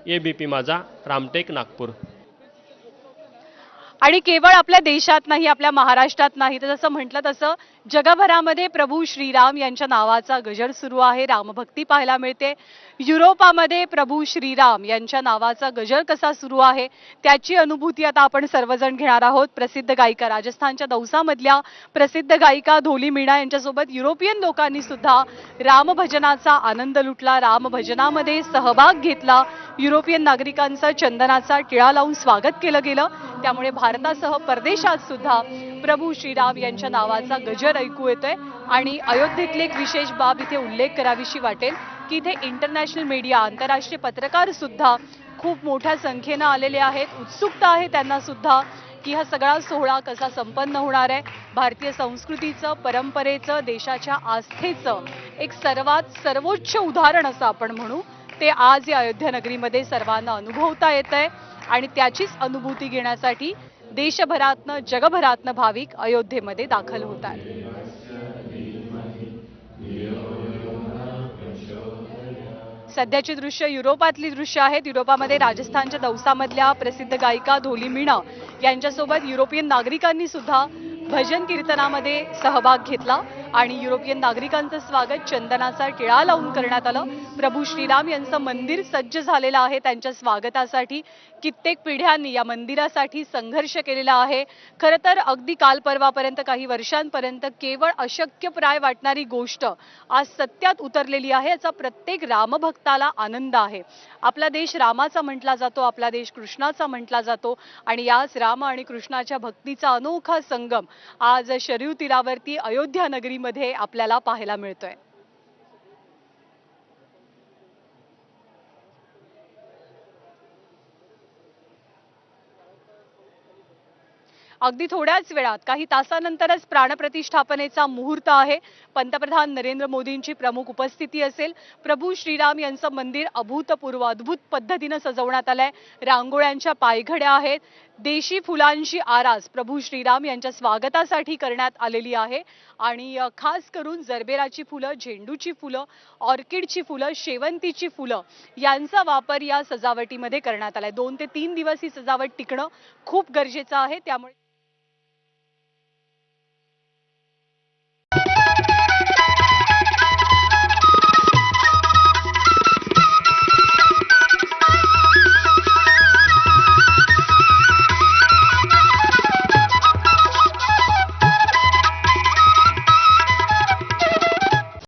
ABP माझा, रामटेक, नागपूर. आणि केवळ आपल्या देशात नाही, आपल्या महाराष्ट्रात नाही, तर जसं म्हटलं तसं जगभरामध्ये प्रभू श्रीराम यांच्या नावाचा गजर सुरू आहे, रामभक्ती पाहायला मिळते. युरोपामध्ये प्रभू श्रीराम यांच्या नावाचा गजर कसा सुरू आहे त्याची अनुभूती आता आपण सर्वजण घेणार आहोत. प्रसिद्ध गायिका, राजस्थानच्या दौसामधल्या प्रसिद्ध गायिका धोली मीणा यांच्यासोबत युरोपियन लोकांनी सुद्धा रामभजनाचा आनंद लुटला, रामभजनामध्ये सहभाग घेतला. युरोपियन नागरिकांचं चंदनाचा टिळा लावून स्वागत केलं गेलं. त्यामुळे भारतासह परदेशात सुद्धा प्रभू श्रीराम यांच्या नावाचा गजर ऐकू येतोय. आणि अयोध्येतली एक विशेष बाब इथे उल्लेख करावीशी वाटेल की इथे इंटरनॅशनल मीडिया, आंतरराष्ट्रीय पत्रकार सुद्धा खूप मोठ्या संख्येनं आलेले आहेत. उत्सुकता आहे त्यांना सुद्धा की हा सगळा सोहळा कसा संपन्न होणार आहे. भारतीय संस्कृतीचं, परंपरेचं, देशाच्या आस्थेचं एक सर्वोच्च उदाहरण असं आपण म्हणू, ते आज या अयोध्या नगरीमध्ये सर्वांना अनुभवता येतंय. आणि त्याचीच अनुभूती घेण्यासाठी देशभरातनं, जगभरातनं भाविक अयोध्येमध्ये दाखल होत आहेत. सध्याची दृश्य युरोपातली दृश्य आहेत. युरोपामध्ये राजस्थानच्या दौसामधल्या प्रसिद्ध गायिका धोली मीणा यांच्यासोबत युरोपियन नागरिकांनी सुद्धा भजन कीर्तनामध्ये सहभाग घेतला आणि युरोपियन नागरिकांचं स्वागत चंदनाचा टिळा लावून करण्यात आलं. प्रभू श्रीराम यांचं मंदिर सज्ज झालेलं आहे. त्यांच्या स्वागतासाठी कित्येक पिढ्यांनी या मंदिरासाठी संघर्ष केलेला आहे. खरं तर अगदी काल परवापर्यंत, काही वर्षांपर्यंत केवळ अशक्यप्राय वाटणारी गोष्ट आज सत्यात उतरलेली आहे. याचा प्रत्येक रामभक्ताला आनंद आहे. आपला देश रामाचा म्हटला जातो, आपला देश कृष्णाचा म्हटला जातो आणि याच राम आणि कृष्णाच्या भक्तीचा अनोखा संगम आज शरयू तीरावरती अयोध्या नगरीमध्ये आपल्याला पाहायला मिळतोय. अगदी थोड्याच वेळात, काही तासानंतरच प्राणप्रतिष्ठापनेचा मुहूर्त आहे. पंतप्रधान नरेंद्र मोदींची प्रमुख उपस्थिती असेल. प्रभू श्रीराम यांचं मंदिर अभूतपूर्व, अद्भुत पद्धतीनं सजवण्यात आलंय. रांगोळ्यांच्या पायघड्या आहेत. देशी फुलांची आरास प्रभू श्रीराम यांच्या स्वागतासाठी करण्यात आलेली आहे. आणि खास करून जरबेराची फुलं, झेंडूची फुलं, ऑर्किडची फुलं, शेवंतीची फुलं यांचा वापर या सजावटीमध्ये करण्यात आलाय. 2 ते 3 दिवस ही सजावट टिकणं खूप गरजेचं आहे. त्यामुळे